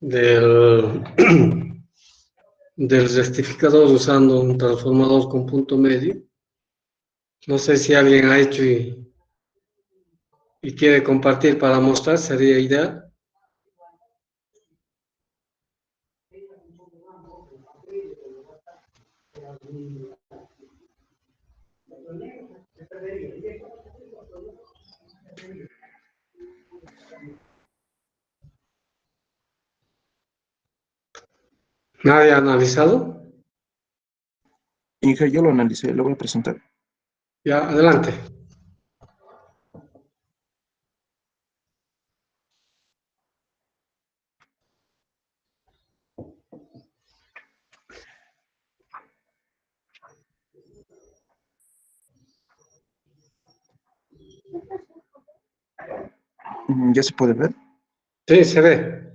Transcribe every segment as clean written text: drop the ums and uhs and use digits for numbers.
del, del rectificador usando un transformador con punto medio. No sé si alguien ha hecho y quiere compartir para mostrar, sería ideal. ¿Nadie ha analizado? Inge, yo lo analicé, lo voy a presentar. Ya, adelante. ¿Ya se puede ver? Sí, se ve.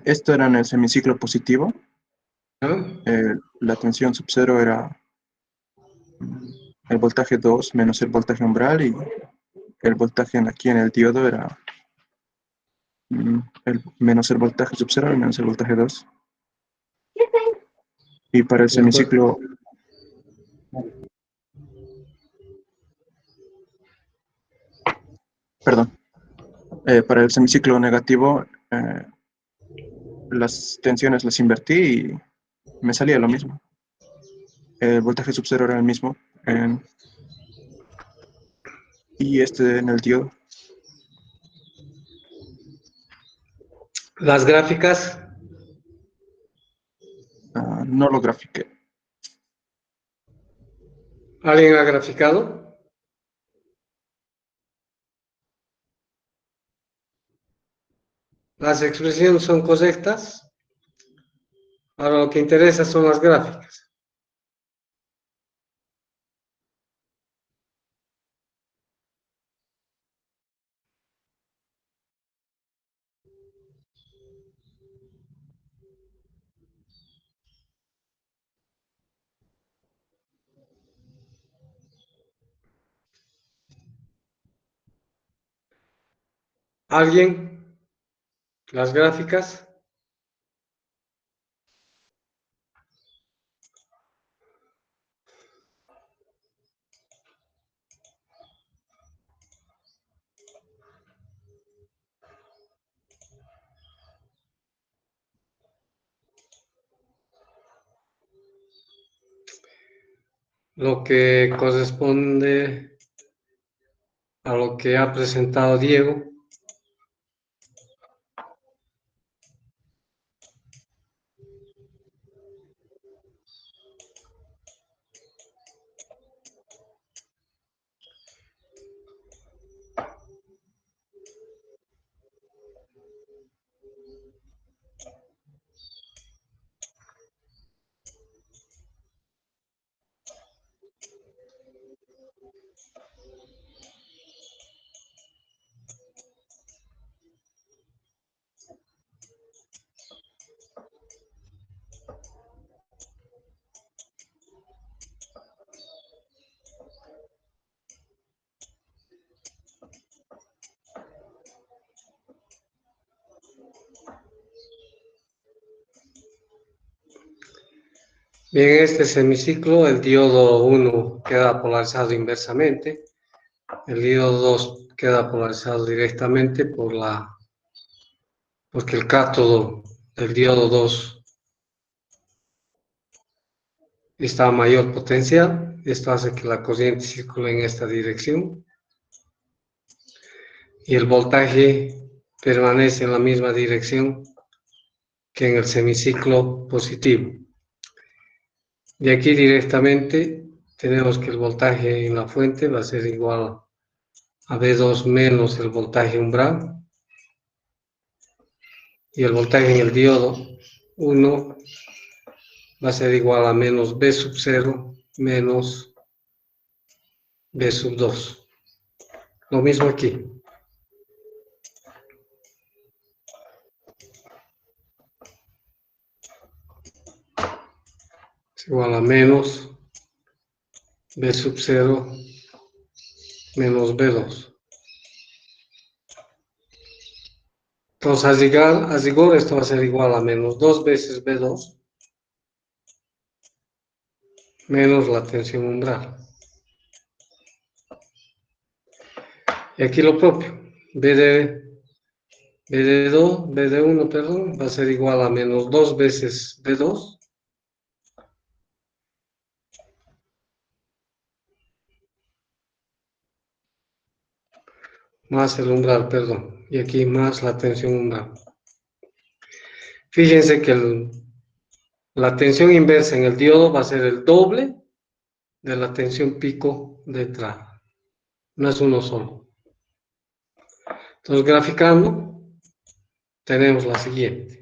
Esto era en el semiciclo positivo. ¿Ah? La tensión sub cero era el voltaje 2 menos el voltaje umbral, y el voltaje aquí en el diodo era menos el voltaje sub cero y menos el voltaje 2. Y para el semiciclo, perdón, para el semiciclo negativo, las tensiones las invertí y me salía lo mismo. El voltaje sub cero era el mismo. Y este en el diodo. Las gráficas, No lo grafiqué. ¿alguien ha graficado? Las expresiones son correctas. Ahora lo que interesa son las gráficas. ¿Alguien? Las gráficas. Lo que corresponde a lo que ha presentado Diego. Bien, en este semiciclo el diodo 1 queda polarizado inversamente, el diodo 2 queda polarizado directamente porque el cátodo del diodo 2 está a mayor potencial. Esto hace que la corriente circule en esta dirección y el voltaje permanece en la misma dirección que en el semiciclo positivo. De aquí directamente tenemos que el voltaje en la fuente va a ser igual a V2 menos el voltaje umbral, y el voltaje en el diodo 1 va a ser igual a menos V sub 0 menos V sub 2. Lo mismo aquí. Es igual a menos V sub 0 menos V2. Entonces, a rigor esto va a ser igual a menos 2 veces B2 menos la tensión umbral. Y aquí lo propio, BD1, perdón, va a ser igual a menos 2 veces B2 más el umbral, perdón, y aquí más la tensión umbral. Fíjense que la tensión inversa en el diodo va a ser el doble de la tensión pico de entrada. No es uno solo. Entonces, graficando, tenemos la siguiente.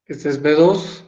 Este es B2.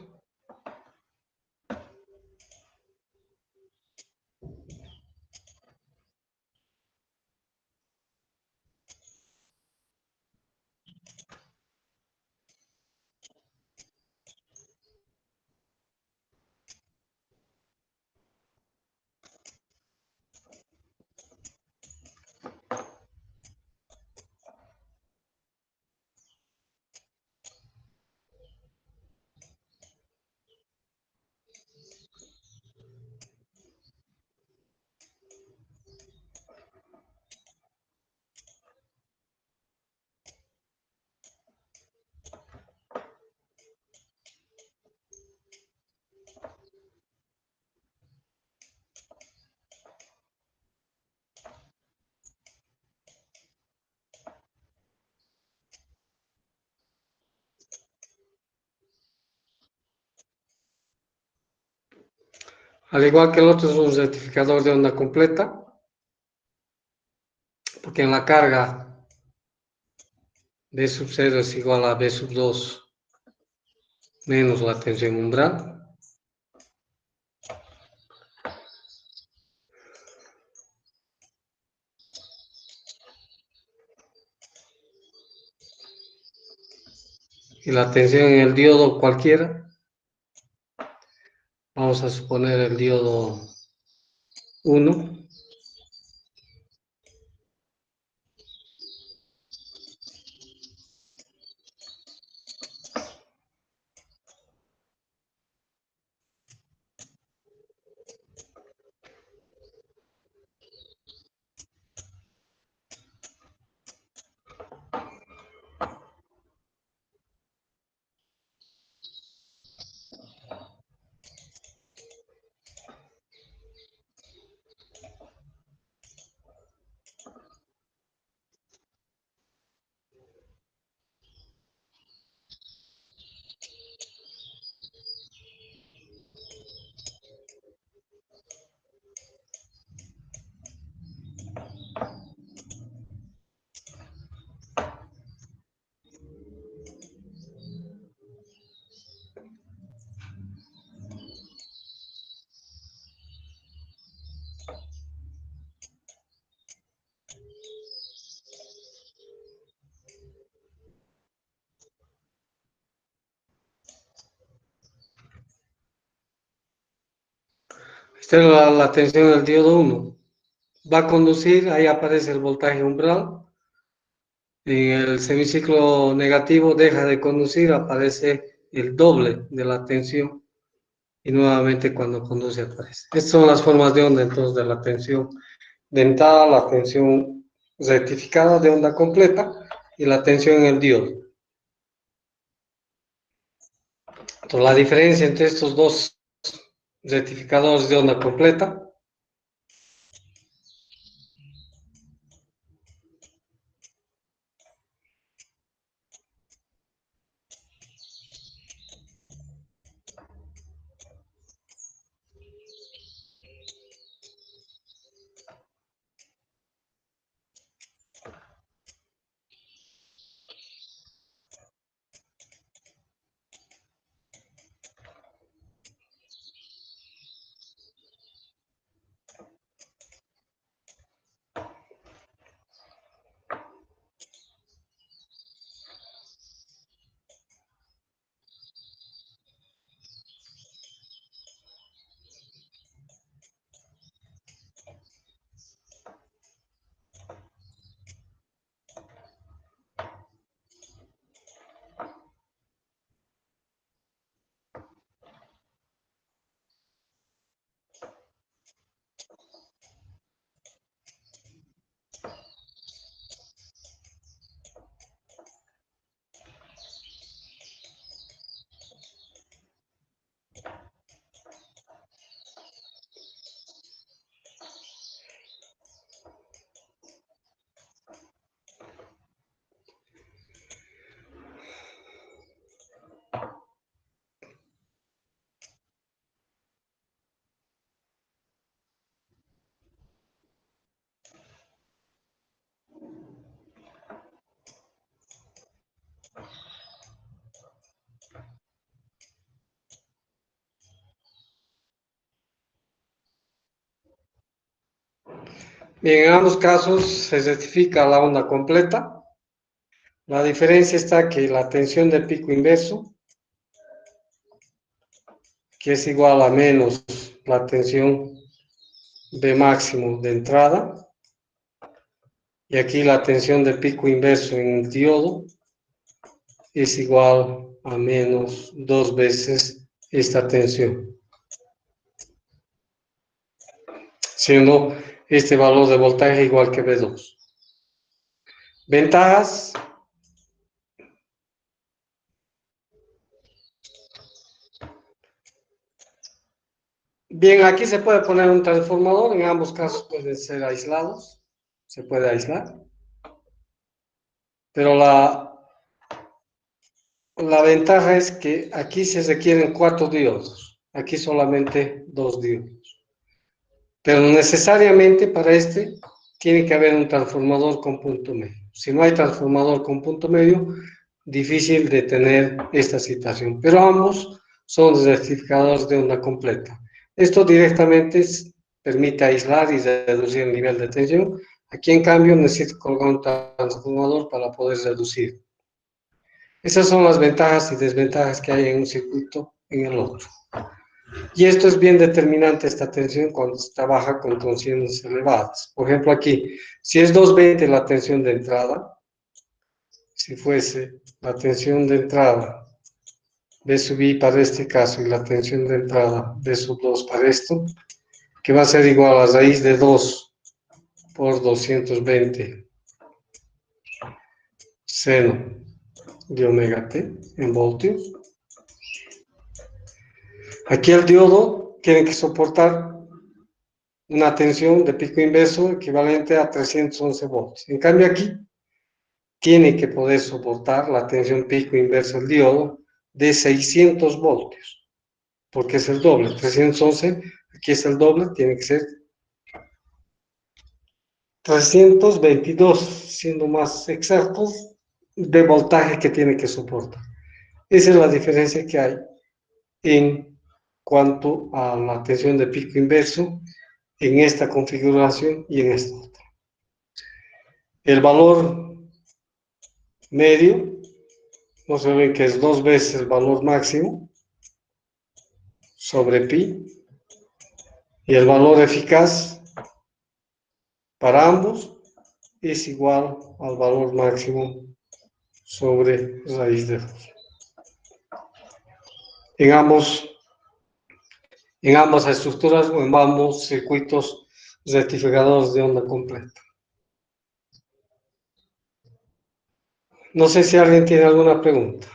Al igual que el otro es un rectificador de onda completa, porque en la carga B sub 0 es igual a B sub 2 menos la tensión umbral. Y la tensión en el diodo cualquiera, vamos a suponer el diodo 1, esta es la tensión del diodo 1. Va a conducir, ahí aparece el voltaje umbral. En el semiciclo negativo deja de conducir, aparece el doble de la tensión. Y nuevamente cuando conduce aparece. Estas son las formas de onda entonces de la tensión dentada, la tensión rectificada de onda completa y la tensión en el diodo. Entonces, la diferencia entre estos dos rectificadores de onda completa bien, en ambos casos se rectifica la onda completa. La diferencia está que la tensión de pico inverso, que es igual a menos la tensión B máximo de entrada, y aquí la tensión de pico inverso en el diodo es igual a menos 2 veces esta tensión, siendo este valor de voltaje igual que V2. Ventajas. Bien, aquí se puede poner un transformador, en ambos casos pueden ser aislados, se puede aislar, pero la ventaja es que aquí se requieren 4 diodos, aquí solamente 2 diodos, pero necesariamente para este tiene que haber un transformador con punto medio. Si no hay transformador con punto medio, difícil de tener esta situación, pero ambos son rectificadores de onda completa. Esto directamente permite aislar y reducir el nivel de tensión. Aquí, en cambio, necesito colgar un transformador para poder reducir. Esas son las ventajas y desventajas que hay en un circuito en el otro. Y esto es bien determinante, esta tensión, cuando se trabaja con tensiones elevadas. Por ejemplo, aquí, si es 220 la tensión de entrada, si fuese la tensión de entrada B sub I para este caso y la tensión de entrada B sub 2 para esto, que va a ser igual a raíz de 2 por 220 seno de omega t en voltios. Aquí el diodo tiene que soportar una tensión de pico inverso equivalente a 311 volts. En cambio aquí tiene que poder soportar la tensión pico inversa del diodo de 600 voltios, porque es el doble. 311, aquí es el doble, tiene que ser 322, siendo más exactos, de voltaje que tiene que soportar. Esa es la diferencia que hay en cuanto a la tensión de pico inverso en esta configuración y en esta otra. El valor medio, no se ven que es 2 veces el valor máximo sobre pi, y el valor eficaz para ambos es igual al valor máximo sobre raíz de 2. En ambas estructuras o en ambos circuitos rectificadores de onda completa. No sé si alguien tiene alguna pregunta.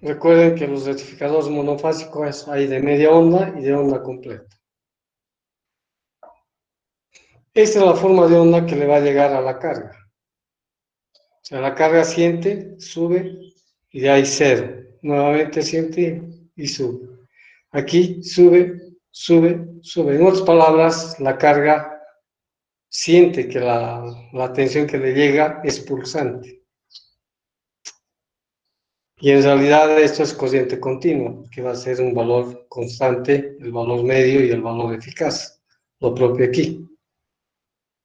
Recuerden que los rectificadores monofásicos hay de media onda y de onda completa. Esta es la forma de onda que le va a llegar a la carga. O sea, la carga siente, sube y de ahí cero. Nuevamente siente y sube. Aquí sube, sube, sube. En otras palabras, la carga siente que la tensión que le llega es pulsante. Y en realidad esto es corriente continua, que va a ser un valor constante, el valor medio y el valor eficaz. Lo propio aquí.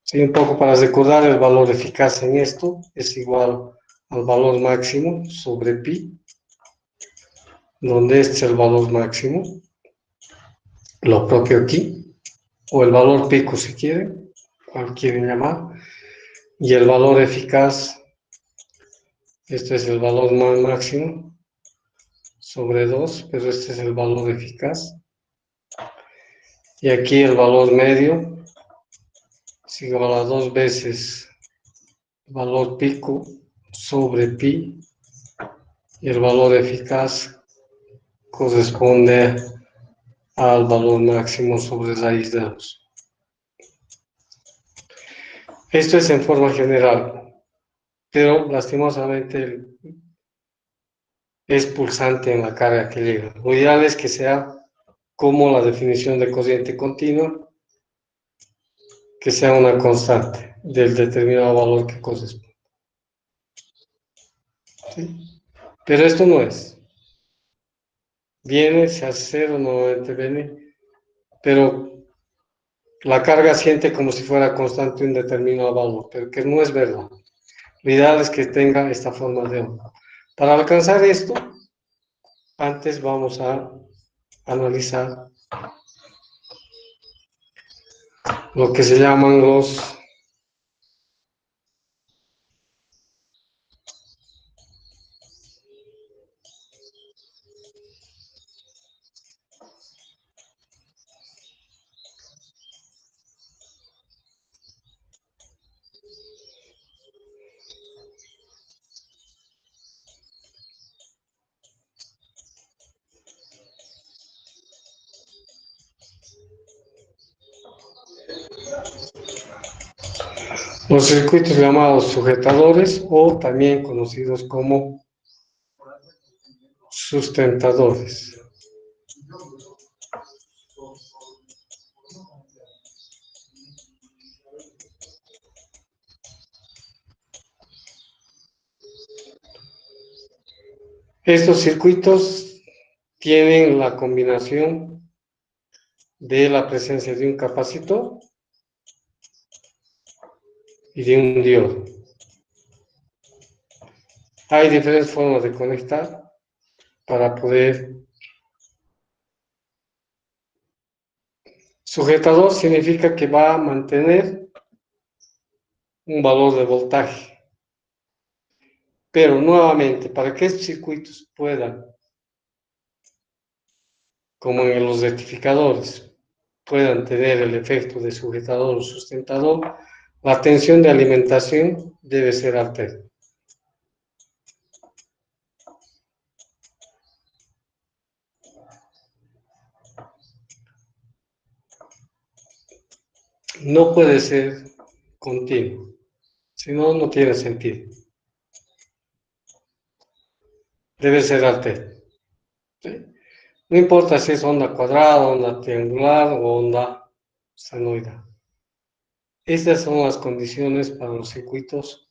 Sí, un poco para recordar, el valor eficaz en esto es igual al valor máximo sobre pi, donde este es el valor máximo, lo propio aquí, o el valor pico si quieren, cual quieren llamar, y el valor eficaz, este es el valor máximo sobre 2, pero este es el valor eficaz, y aquí el valor medio es igual a 2 veces el valor pico sobre pi, y el valor eficaz corresponde al valor máximo sobre raíz de 2. Esto es en forma general, pero lastimosamente es pulsante en la carga que llega. Lo ideal es que sea como la definición de corriente continua, que sea una constante del determinado valor que corresponde. ¿Sí? Pero esto no es. Viene, se hace cero, nuevamente viene, pero la carga siente como si fuera constante un determinado valor, pero que no es verdad. Lo ideal es que tenga esta forma de onda. Para alcanzar esto, antes vamos a analizar lo que se llaman los circuitos llamados sujetadores o también conocidos como sustentadores. Estos circuitos tienen la combinación de la presencia de un capacitor y de un diodo. Hay diferentes formas de conectar para poder. Sujetador significa que va a mantener un valor de voltaje. Pero nuevamente, para que estos circuitos puedan, como en los rectificadores, puedan tener el efecto de sujetador o sustentador, la tensión de alimentación debe ser alterna. No puede ser continuo, si no, no tiene sentido. Debe ser alterno. ¿Sí? No importa si es onda cuadrada, onda triangular o onda senoidal. Estas son las condiciones para los circuitos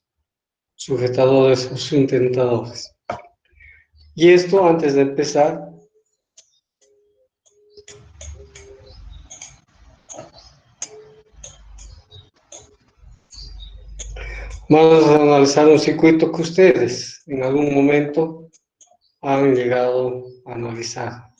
sujetadores o sustentadores. Y esto, antes de empezar, vamos a analizar un circuito que ustedes en algún momento han llegado a analizar.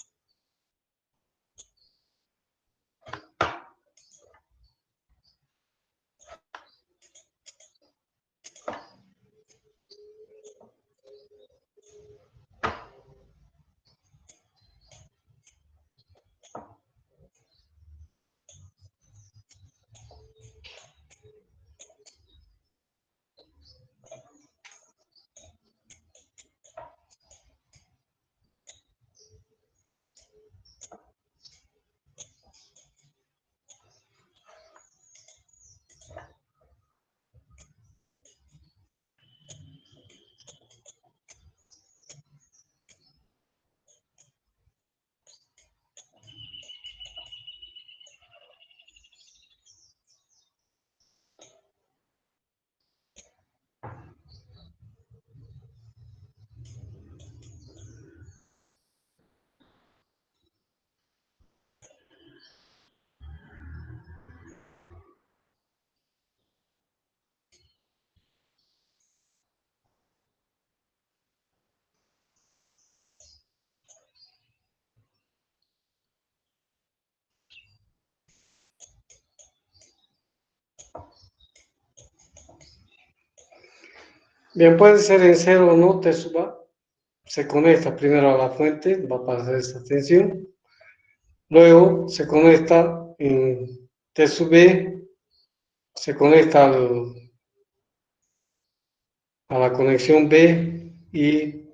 Bien, puede ser en cero o no, te suba. Se conecta primero a la fuente, va a pasar esta tensión. Luego se conecta en T sub B, se conecta a la conexión B y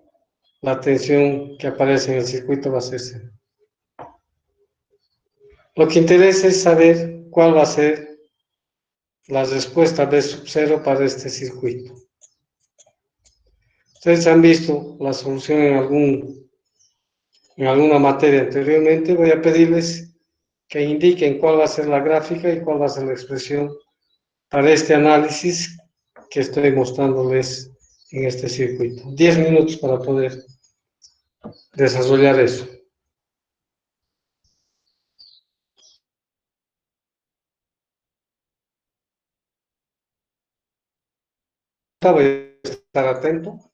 la tensión que aparece en el circuito va a ser cero. Lo que interesa es saber cuál va a ser la respuesta B sub cero para este circuito. Ustedes han visto la solución en alguna materia anteriormente. Voy a pedirles que indiquen cuál va a ser la gráfica y cuál va a ser la expresión para este análisis que estoy mostrándoles en este circuito. 10 minutos para poder desarrollar eso. Voy a estar atento.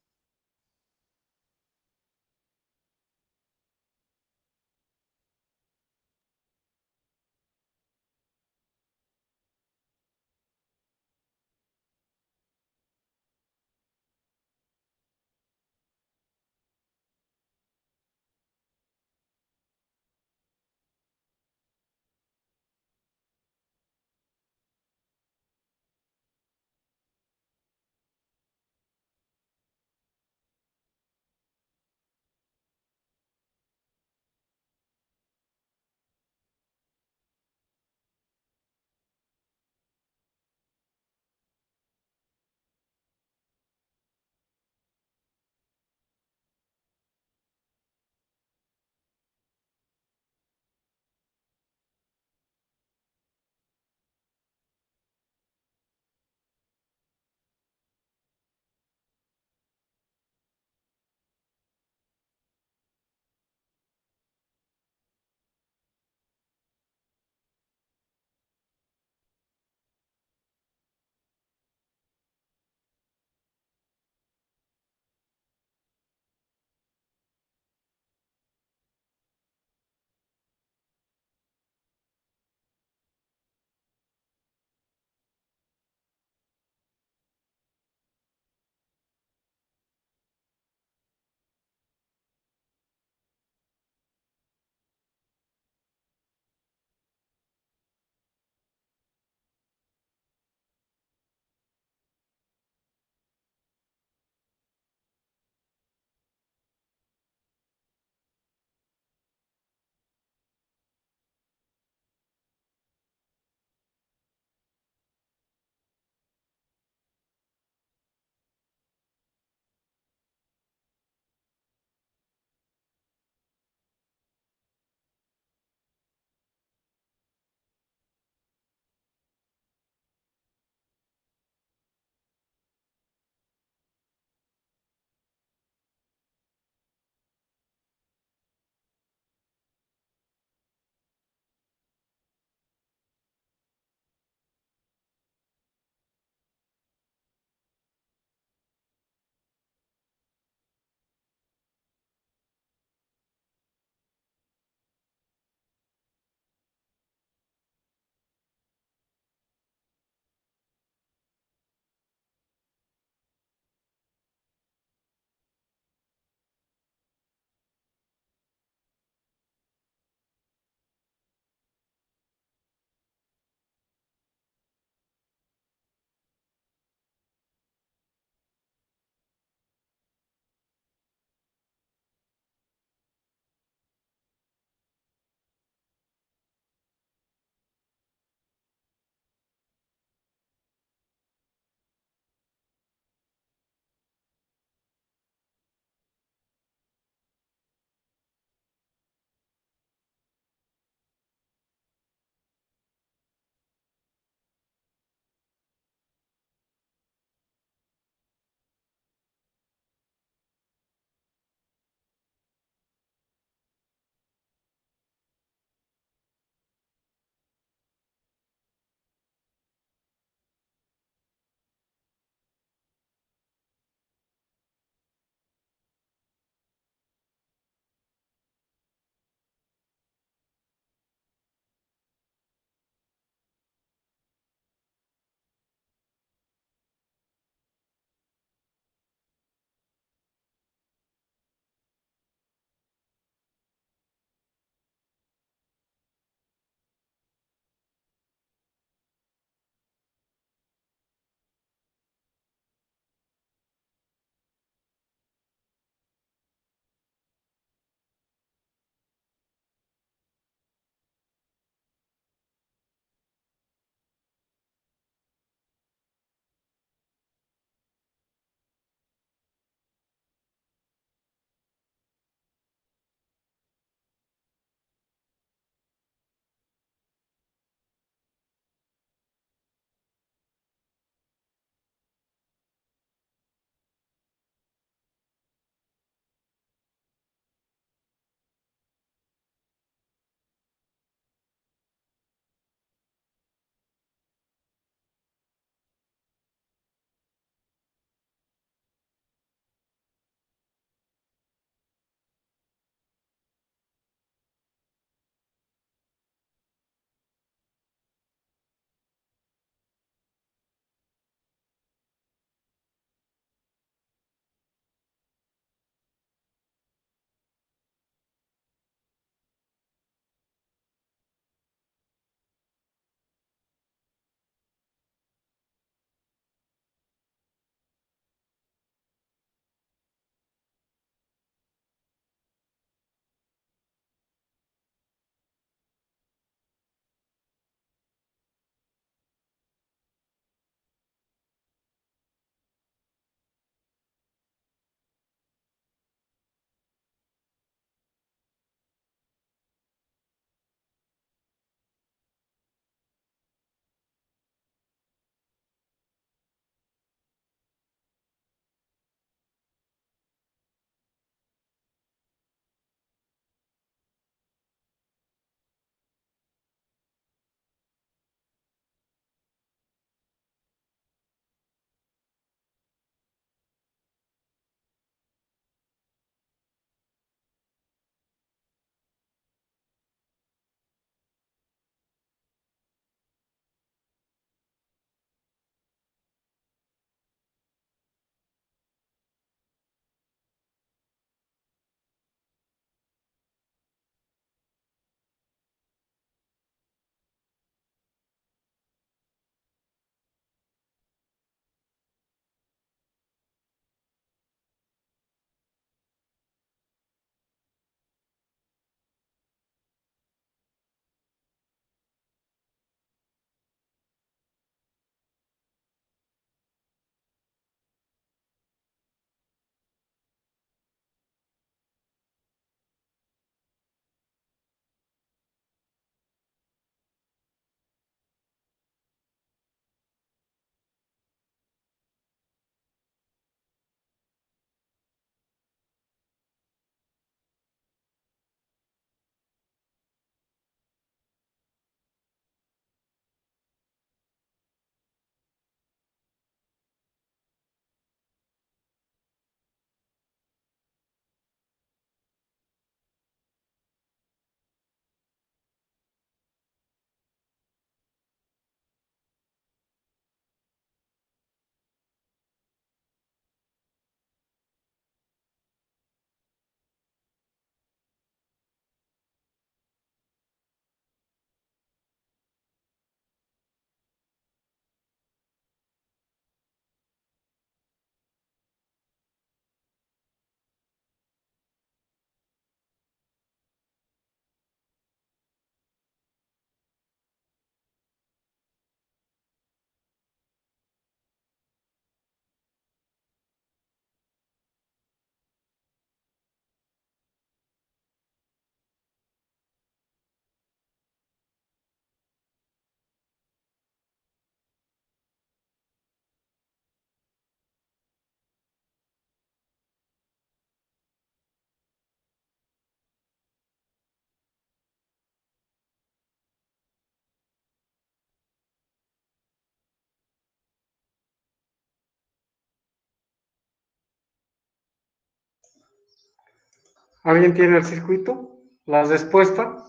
¿Alguien tiene el circuito? ¿La respuesta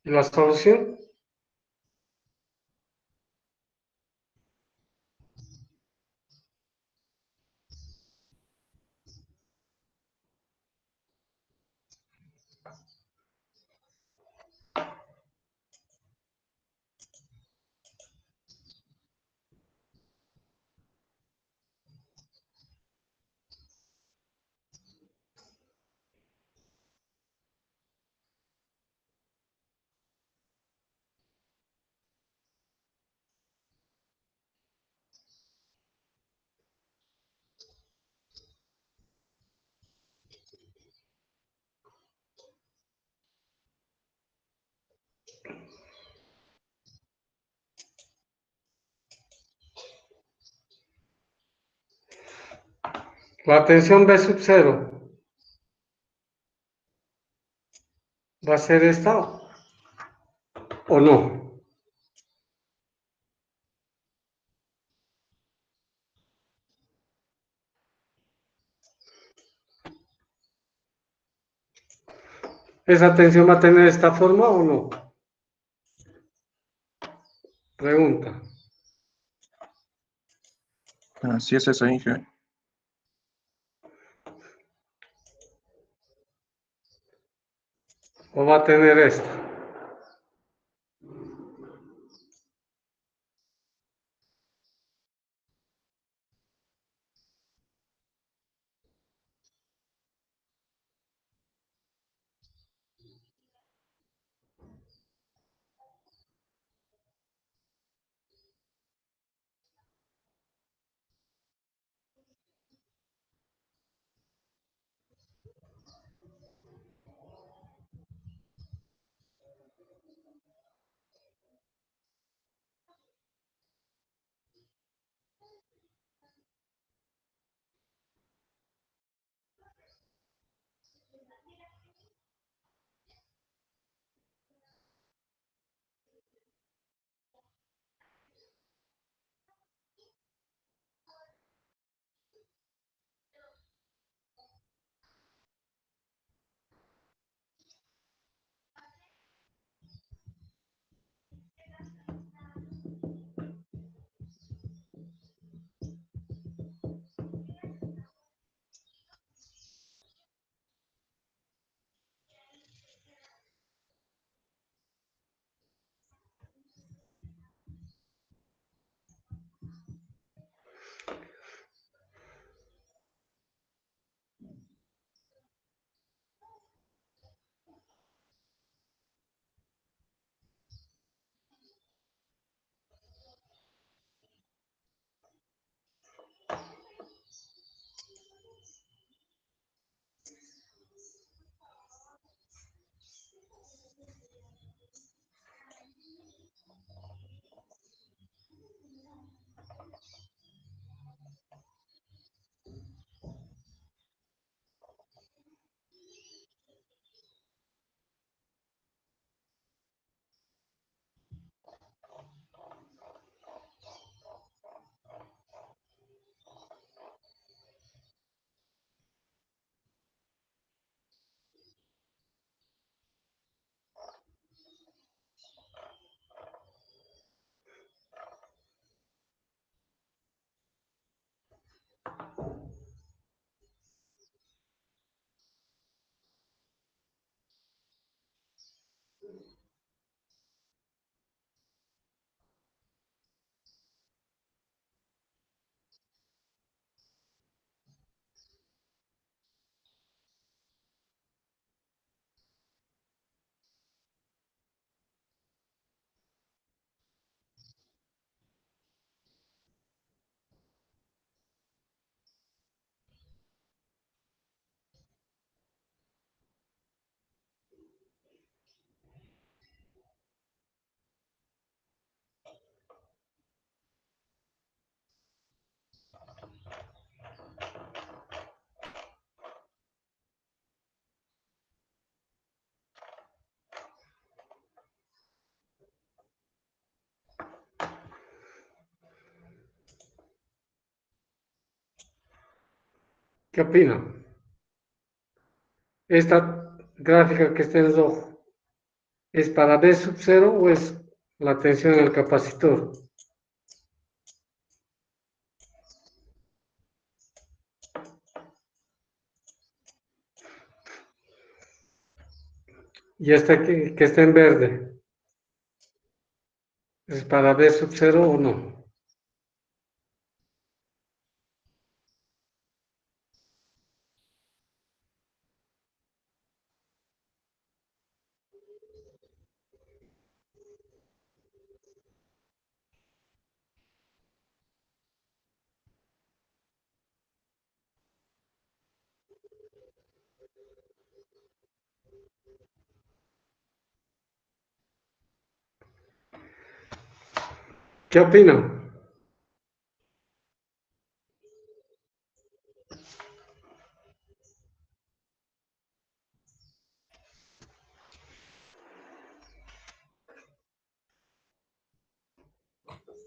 y la solución? La tensión B sub 0 va a ser esta o no. ¿Esa tensión va a tener esta forma o no? Pregunta. Así es eso, Inge. ¿O va a tener esta? ¿Qué opinan? esta gráfica que está en rojo, ¿es para B sub 0 o es la tensión en el capacitor? Y esta que está en verde, ¿es para B sub 0 o no? ¿Qué opinan?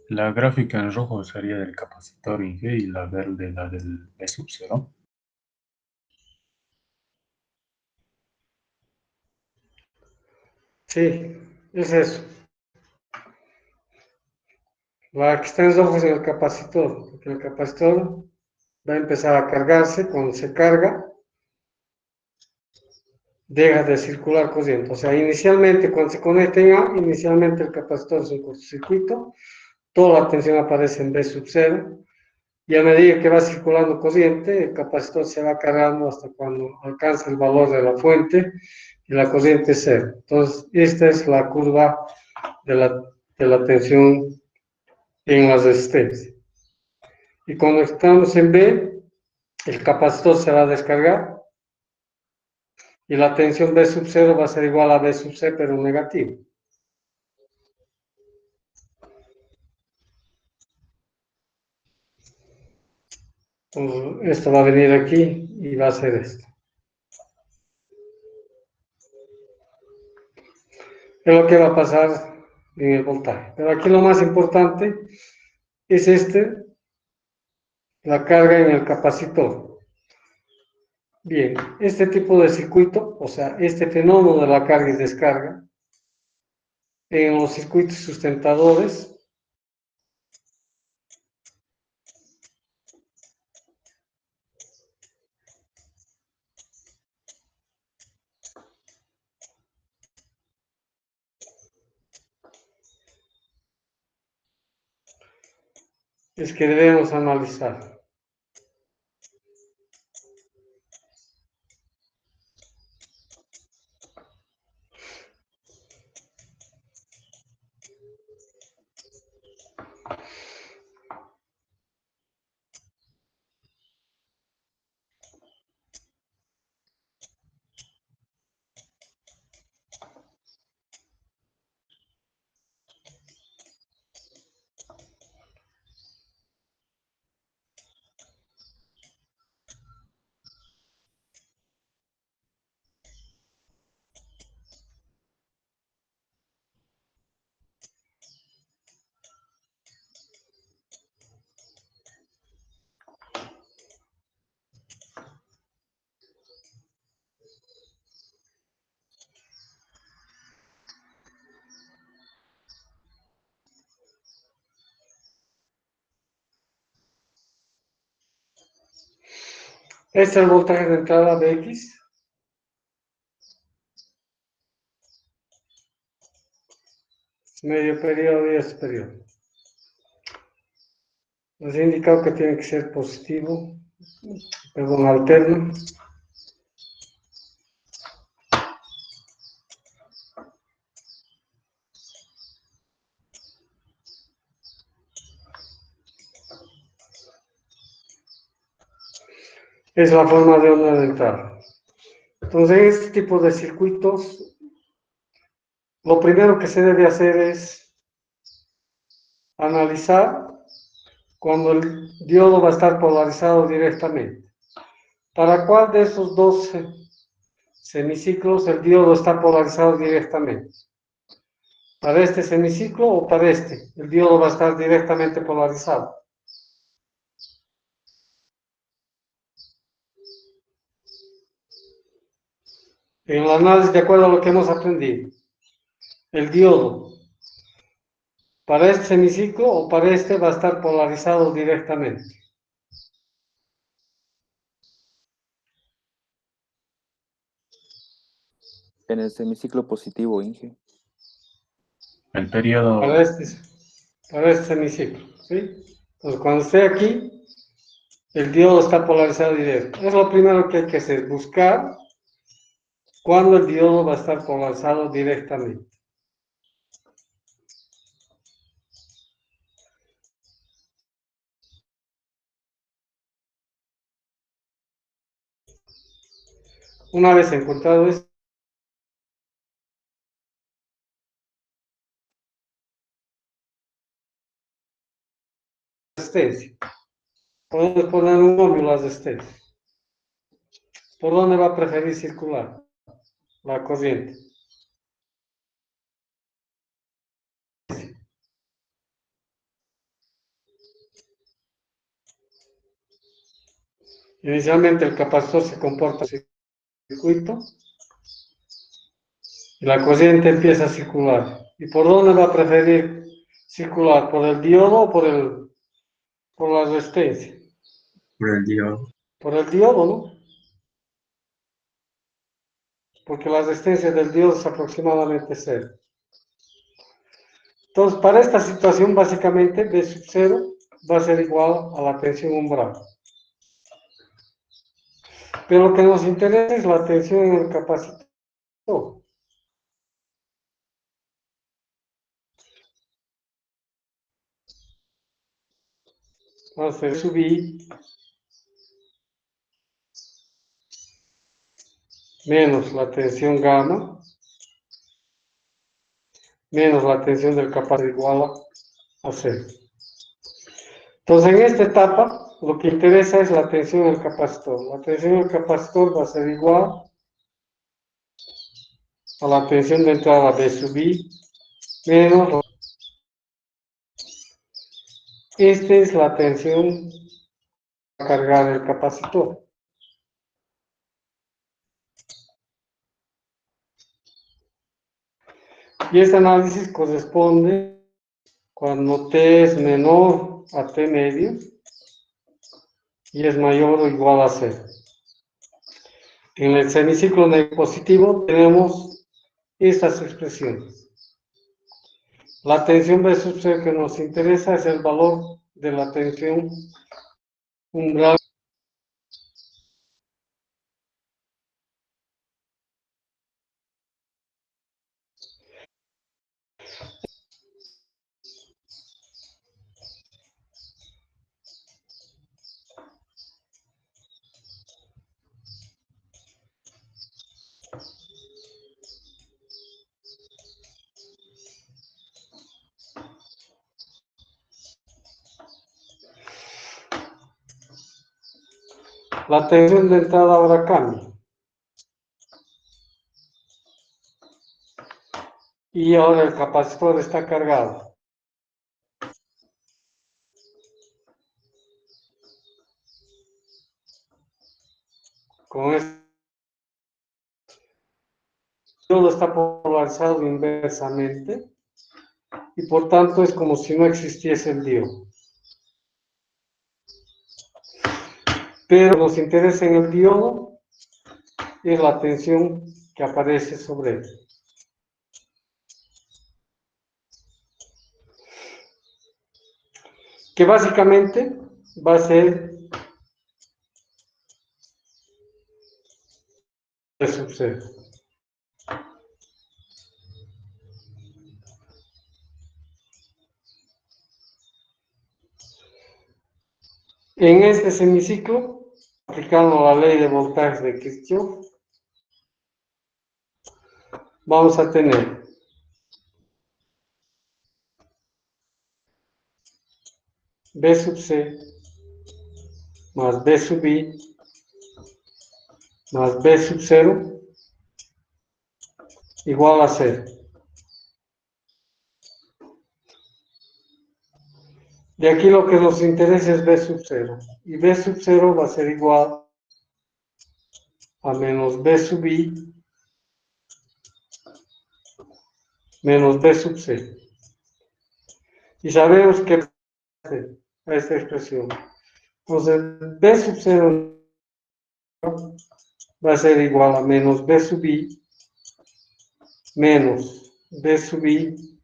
La gráfica en rojo sería del capacitor IG y la verde la del B sub 0. Sí, es eso. La que está en rojo es el capacitor, porque el capacitor va a empezar a cargarse. Cuando se carga, deja de circular corriente. O sea, inicialmente, cuando se conecta en A, inicialmente el capacitor es un cortocircuito, toda la tensión aparece en B sub 0, y a medida que va circulando corriente, el capacitor se va cargando hasta cuando alcanza el valor de la fuente y la corriente es cero. Entonces, esta es la curva de la tensión en la resistencia. Y cuando estamos en B, el capacitor se va a descargar y la tensión B sub 0 va a ser igual a B sub C, pero negativo. Entonces, esto va a venir aquí y va a ser esto. Es lo que va a pasar en el voltaje. Pero aquí lo más importante es la carga en el capacitor. Bien, este tipo de circuito, o sea, este fenómeno de la carga y descarga, en los circuitos sustentadores, es que debemos analizar. Este es el voltaje de entrada de X, medio periodo y este periodo. Nos he indicado que tiene que ser positivo, perdón, alterno. Es la forma de onda de entrada. Entonces, en este tipo de circuitos, lo primero que se debe hacer es analizar cuando el diodo va a estar polarizado directamente. ¿Para cuál de esos dos semiciclos el diodo está polarizado directamente? ¿Para este semiciclo o para este? El diodo va a estar directamente polarizado. En el análisis, de acuerdo a lo que hemos aprendido, el diodo, para este semiciclo o para este va a estar polarizado directamente. En el semiciclo positivo, Inge. El periodo, Para este semiciclo, ¿sí? Entonces, cuando esté aquí, el diodo está polarizado directo. Es lo primero que hay que hacer, buscar cuándo el diodo va a estar polarizado directamente. Una vez encontrado esto, resistencia. Podemos poner un móvil las resistencias. ¿Por dónde va a preferir circular la corriente? Inicialmente el capacitor se comporta en circuito y la corriente empieza a circular. ¿Y por dónde va a preferir circular? ¿Por el diodo o por la resistencia? por el diodo. Por el diodo, ¿no? Porque la resistencia del diodo es aproximadamente cero. Entonces, para esta situación, básicamente, B sub 0 va a ser igual a la tensión umbral. Pero lo que nos interesa es la tensión en el capacitor. Entonces, subí menos la tensión gamma, menos la tensión del capacitor igual a 0. Entonces, en esta etapa, lo que interesa es la tensión del capacitor. La tensión del capacitor va a ser igual a la tensión de entrada B sub I menos. Esta es la tensión a cargar el capacitor. Y este análisis corresponde cuando T es menor a T medio y es mayor o igual a 0. En el semiciclo positivo tenemos estas expresiones. La tensión B sub 0 que nos interesa es el valor de la tensión umbral. La tensión de entrada ahora cambia. Y ahora el capacitor está cargado. Con esto, todo está polarizado inversamente y por tanto es como si no existiese el diodo. Pero nos interesa en el diodo es la tensión que aparece sobre él. Que básicamente va a ser B sub 0. En este semiciclo, aplicando la ley de voltaje de Kirchhoff, vamos a tener B sub C más B sub I más B sub 0 igual a 0. De aquí lo que nos interesa es B sub 0. Y B sub 0 va a ser igual a menos B sub I menos B sub C. Y sabemos que esta expresión. Entonces, B sub 0 va a ser igual a menos B sub I menos B sub I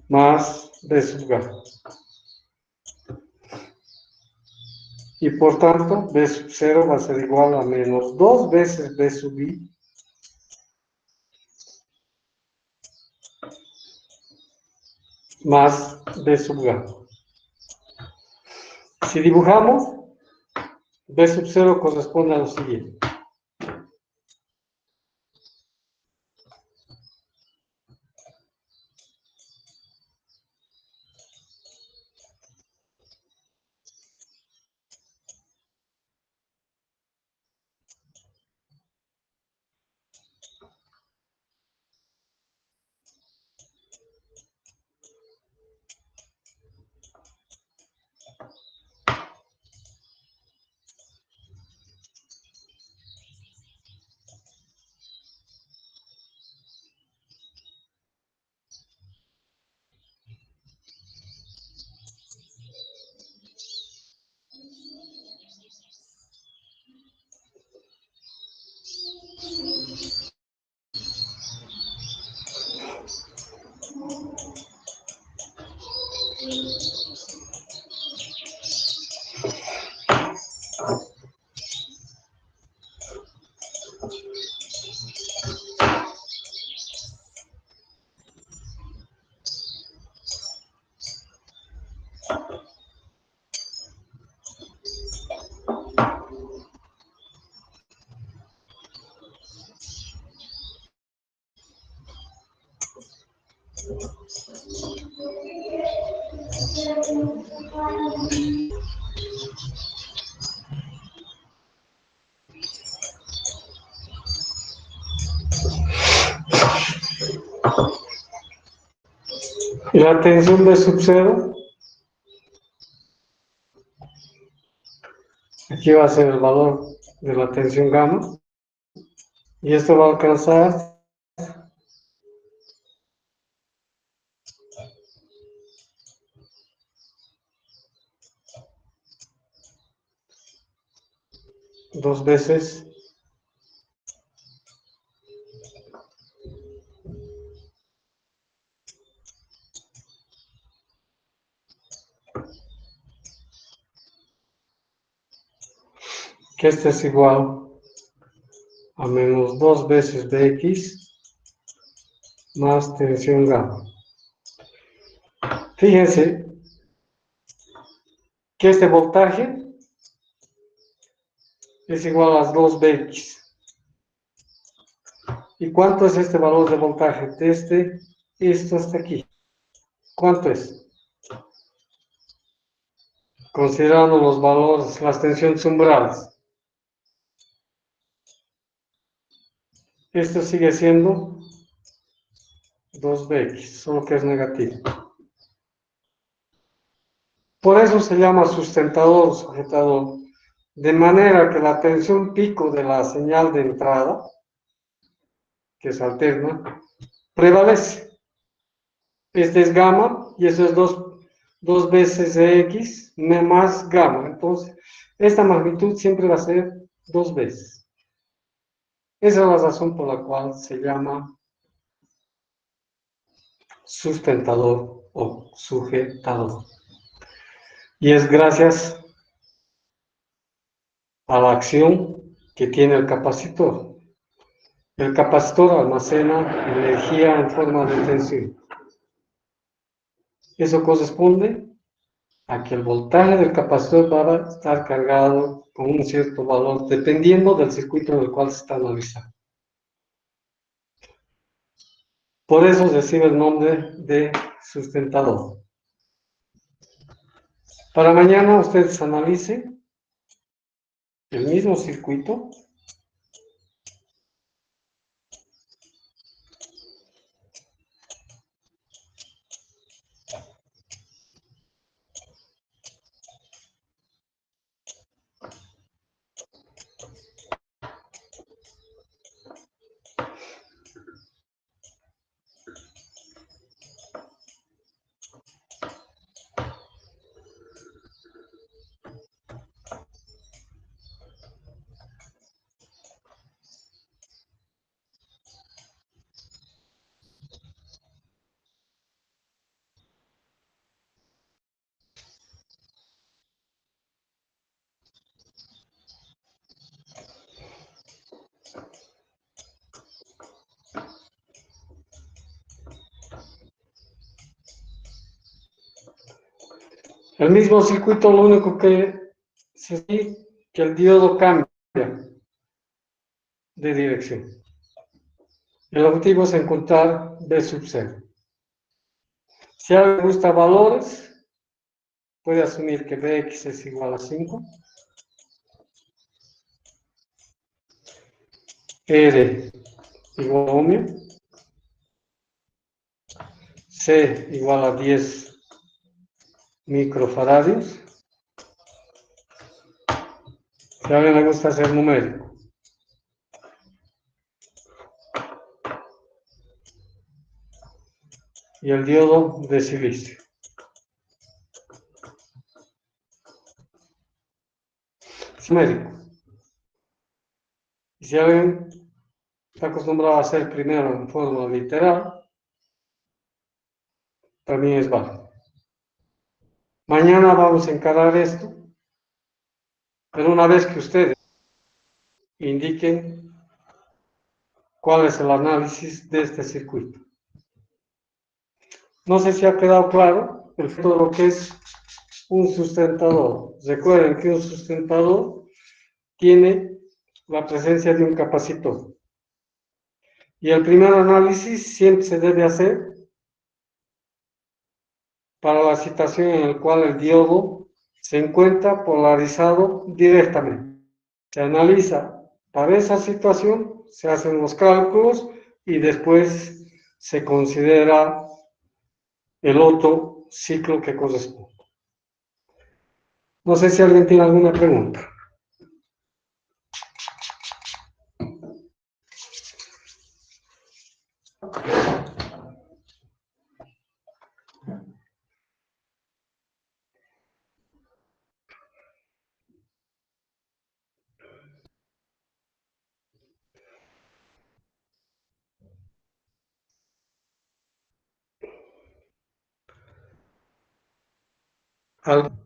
más B sub G. Y por tanto, B sub 0 va a ser igual a menos 2 veces B sub I más B sub G. Si dibujamos, B sub 0 corresponde a lo siguiente. Y la tensión B sub 0, aquí va a ser el valor de la tensión gamma, y esto va a alcanzar 2 veces que este es igual a menos 2 veces Bx más tensión gamma. Fíjense que este voltaje es igual a 2 Bx. ¿Y cuánto es este valor de voltaje? Desde esto hasta aquí. ¿Cuánto es? Considerando los valores, las tensiones umbrales. Esto sigue siendo 2Bx, solo que es negativo. Por eso se llama sustentador o sujetador, de manera que la tensión pico de la señal de entrada, que es alterna, prevalece. Este es gamma y eso es 2 veces X más gamma. Entonces, esta magnitud siempre va a ser 2 veces. Esa es la razón por la cual se llama sustentador o sujetador. Y es gracias a la acción que tiene el capacitor. El capacitor almacena energía en forma de tensión. Eso corresponde a que el voltaje del capacitor va a estar cargado con un cierto valor, dependiendo del circuito en el cual se está analizando. Por eso recibe el nombre de sustentador. Para mañana ustedes analicen el mismo circuito El mismo circuito, lo único que que el diodo cambia de dirección. El objetivo es encontrar B sub 0. Si a alguien le gusta valores, puede asumir que Bx es igual a 5. R igual a ohmio. C igual a 10 microfaradios. Si a alguien le gusta hacer numérico. Y el diodo de silicio. Numérico. Y si alguien está acostumbrado a hacer primero en forma literal, también es válido. Mañana vamos a encarar esto, pero una vez que ustedes indiquen cuál es el análisis de este circuito. No sé si ha quedado claro todo lo que es un sustentador. Recuerden que un sustentador tiene la presencia de un capacitor. Y el primer análisis siempre se debe hacer para la situación en la cual el diodo se encuentra polarizado directamente. Se analiza para esa situación, se hacen los cálculos y después se considera el otro ciclo que corresponde. No sé si alguien tiene alguna pregunta. ¿Algo?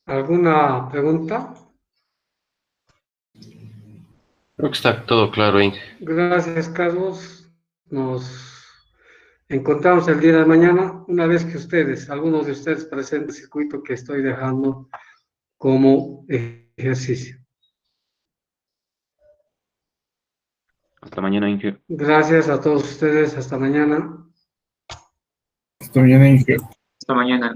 ¿Alguna pregunta? Creo que está todo claro, Inge. Gracias, Carlos. Nos encontramos el día de mañana, una vez que ustedes, algunos de ustedes presenten el circuito que estoy dejando como ejercicio. Hasta mañana, Inge. Gracias a todos ustedes. Hasta mañana. Estoy bien, Inge. Hasta mañana.